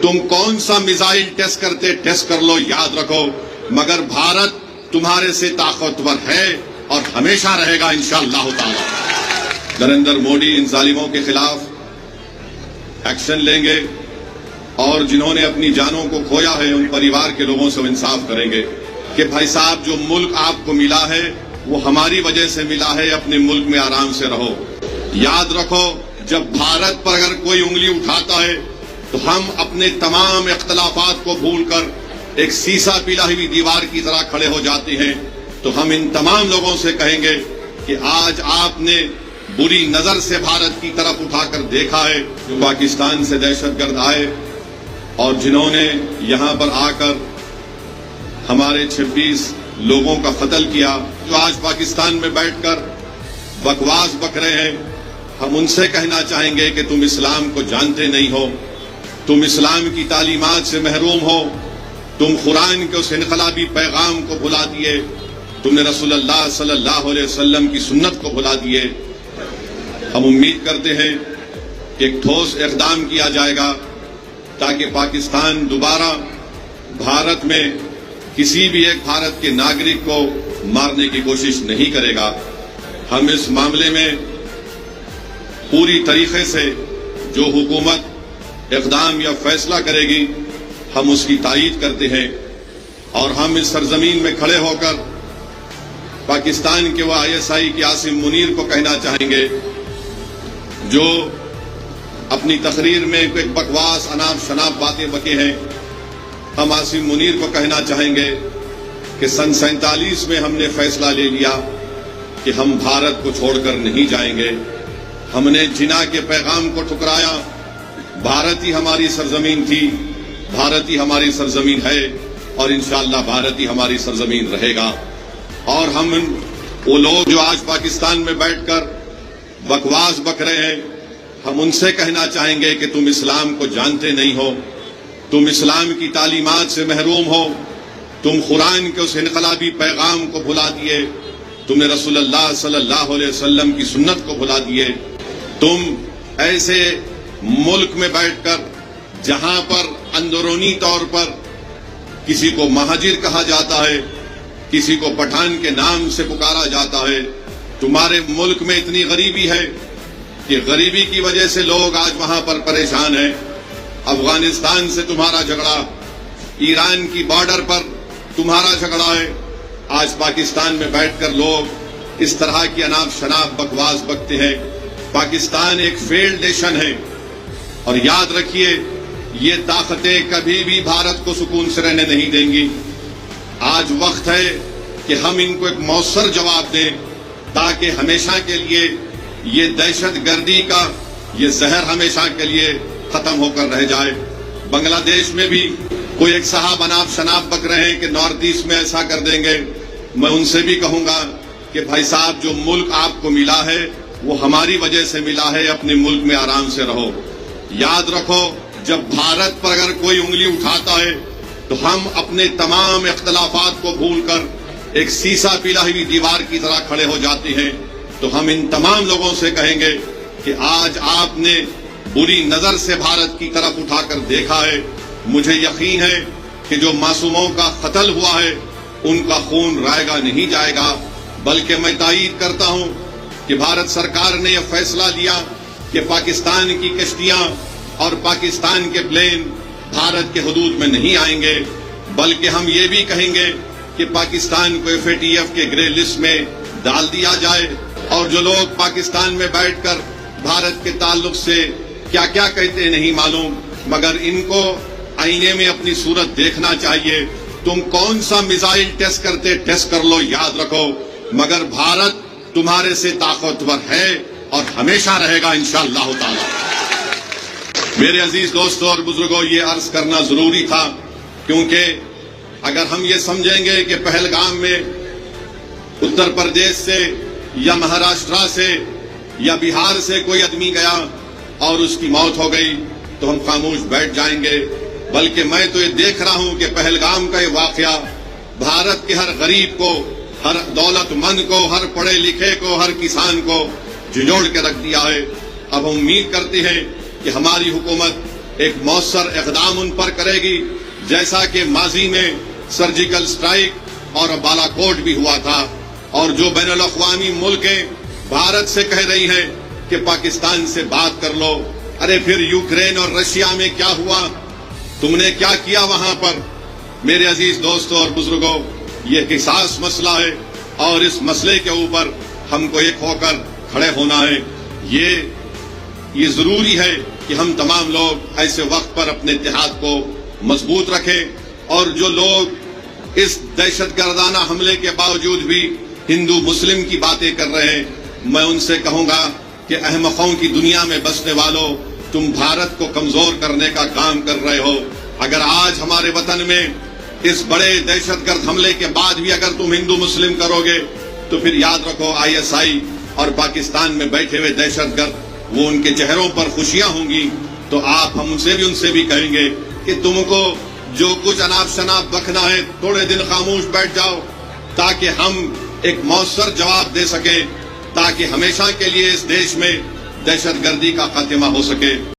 तुम कौन सा मिसाइल टेस्ट करते टेस्ट कर लो, याद रखो मगर भारत तुम्हारे से ताकतवर है और हमेशा रहेगा इंशाअल्लाह ताला। नरेंद्र मोदी इन जालिमों के खिलाफ एक्शन लेंगे और जिन्होंने अपनी जानों को खोया है उन परिवार के लोगों से इंसाफ करेंगे कि भाई साहब जो मुल्क आपको मिला है वो हमारी वजह से मिला है, अपने मुल्क में आराम से रहो। याद रखो जब भारत पर अगर कोई उंगली उठाता है तो हम अपने तमाम इख्तलाफात को भूलकर एक सीसा पिला हुई दीवार की तरह खड़े हो जाते हैं। तो हम इन तमाम लोगों से कहेंगे कि आज आपने बुरी नजर से भारत की तरफ उठाकर देखा है। जो पाकिस्तान से दहशतगर्द आए और जिन्होंने यहाँ पर आकर हमारे 26 लोगों का कत्ल किया, जो आज पाकिस्तान में बैठकर बकवास बक रहे हैं, हम उनसे कहना चाहेंगे कि तुम इस्लाम को जानते नहीं हो, तुम इस्लाम की तालीमात से महरूम हो, तुम कुरान के उस इनकलाबी पैगाम को भुला दिए, तुमने रसूलुल्लाह सल्लल्लाहु अलैहि वसल्लम की सुन्नत को भुला दिए। हम उम्मीद करते हैं कि एक ठोस इक़दाम किया जाएगा ताकि पाकिस्तान दोबारा भारत में किसी भी एक भारत के नागरिक को मारने की कोशिश नहीं करेगा। हम इस मामले में पूरी तरीके से जो हुकूमत इक़दाम या फैसला करेगी हम उसकी तायीद करते हैं और हम इस सरजमीन में खड़े होकर पाकिस्तान के वह ISI के आसिम मुनीर को कहना चाहेंगे जो अपनी तकरीर में एक बकवास अनाप शनाप बातें बके हैं। हम आसिम मुनीर को कहना चाहेंगे कि सन 47 में हमने फैसला ले लिया कि हम भारत को छोड़कर नहीं जाएंगे। हमने जिना के पैगाम को ठुकराया। भारत ही हमारी सरजमीन थी, भारत ही हमारी सरजमीन है और इंशाअल्लाह भारत ही हमारी सरजमीन रहेगा। और हम वो लोग जो आज पाकिस्तान में बैठकर बकवास बक रहे हैं, हम उनसे कहना चाहेंगे कि तुम इस्लाम को जानते नहीं हो, तुम इस्लाम की तालीमात से महरूम हो, तुम कुरान के उस इनकलाबी पैगाम को भुला दिए, तुमने रसूलुल्लाह सल्लल्लाहु अलैहि वसल्लम की सुन्नत को भुला दिए। तुम ऐसे मुल्क में बैठकर जहां पर अंदरूनी तौर पर किसी को महाजिर कहा जाता है, किसी को पठान के नाम से पुकारा जाता है, तुम्हारे मुल्क में इतनी गरीबी है कि गरीबी की वजह से लोग आज वहां पर परेशान हैं। अफगानिस्तान से तुम्हारा झगड़ा, ईरान की बॉर्डर पर तुम्हारा झगड़ा है। आज पाकिस्तान में बैठकर लोग इस तरह की अनाप शनाप बकवास बकते हैं। पाकिस्तान एक फेल्ड नेशन है और याद रखिए ये ताकतें कभी भी भारत को सुकून से रहने नहीं देंगी। आज वक्त है कि हम इनको एक मौसर जवाब दें ताकि हमेशा के लिए ये दहशत गर्दी का ये जहर हमेशा के लिए खत्म होकर रह जाए। बांग्लादेश में भी कोई एक साहब अनाप शनाप बक रहे हैं कि नॉर्थ ईस्ट में ऐसा कर देंगे। मैं उनसे भी कहूंगा कि भाई साहब जो मुल्क आपको मिला है वो हमारी वजह से मिला है, अपने मुल्क में आराम से रहो। याद रखो जब भारत पर अगर कोई उंगली उठाता है तो हम अपने तमाम इख्तलाफात को भूलकर एक सीसा पिला हुई दीवार की तरह खड़े हो जाते हैं। तो हम इन तमाम लोगों से कहेंगे कि आज आपने बुरी नजर से भारत की तरफ उठाकर देखा है। मुझे यकीन है कि जो मासूमों का कत्ल हुआ है उनका खून रायगा नहीं जाएगा, बल्कि मैं तायीद करता हूं कि भारत सरकार ने यह फैसला लिया कि पाकिस्तान की कश्तियां और पाकिस्तान के प्लेन भारत के हुदूद में नहीं आएंगे, बल्कि हम ये भी कहेंगे कि पाकिस्तान को FATF के ग्रे लिस्ट में डाल दिया जाए। और जो लोग पाकिस्तान में बैठकर भारत के ताल्लुक से क्या क्या कहते नहीं मालूम, मगर इनको आईने में अपनी सूरत देखना चाहिए। तुम कौन सा मिसाइल टेस्ट करते टेस्ट कर लो, याद रखो मगर भारत तुम्हारे से ताकतवर है और हमेशा रहेगा इंशाअल्लाह ताला। मेरे अजीज दोस्तों और बुजुर्गों, ये अर्ज करना जरूरी था क्योंकि अगर हम ये समझेंगे कि पहलगाम में उत्तर प्रदेश से या महाराष्ट्र से या बिहार से कोई आदमी गया और उसकी मौत हो गई तो हम खामोश बैठ जाएंगे, बल्कि मैं तो ये देख रहा हूं कि पहलगाम का ये वाकया भारत के हर गरीब को, हर दौलतमंद को, हर पढ़े लिखे को, हर किसान को झिझोड़ के रख दिया है। अब हम उम्मीद करते हैं कि हमारी हुकूमत ایک مؤثر اقدام ان پر کرے گی، جیسا کہ ماضی میں سرجیکل سٹرائک اور بالا کوٹ بھی ہوا تھا، اور جو بین الاقوامی ملکیں بھارت سے کہہ رہی ہیں کہ پاکستان سے بات کر لو، ارے پھر یوکرین اور رشیا میں کیا ہوا، تم نے کیا کیا وہاں پر؟ میرے عزیز دوستوں اور بزرگوں، یہ حساس مسئلہ ہے اور اس مسئلے کے اوپر ہم کو ایک ہو کر کھڑے ہونا ہے۔ یہ ضروری ہے کہ ہم تمام لوگ ایسے وقت پر اپنے اتحاد کو مضبوط رکھیں، اور جو لوگ اس دہشت گردانہ حملے کے باوجود بھی ہندو مسلم کی باتیں کر رہے ہیں، میں ان سے کہوں گا کہ احمقوں کی دنیا میں بسنے والوں، تم بھارت کو کمزور کرنے کا کام کر رہے ہو۔ اگر آج ہمارے وطن میں اس بڑے دہشت گرد حملے کے بعد بھی اگر تم ہندو مسلم کرو گے تو پھر یاد رکھو ISI اور پاکستان میں بیٹھے ہوئے دہشت گرد، وہ ان کے چہروں پر خوشیاں ہوں گی، تو آپ ہم ان سے بھی کہیں گے کہ تم کو جو کچھ اناپ شناپ بکنا ہے تھوڑے دن خاموش بیٹھ جاؤ، تاکہ ہم ایک مؤثر جواب دے سکیں، تاکہ ہمیشہ کے لیے اس دیش میں دہشت گردی کا خاتمہ ہو سکے۔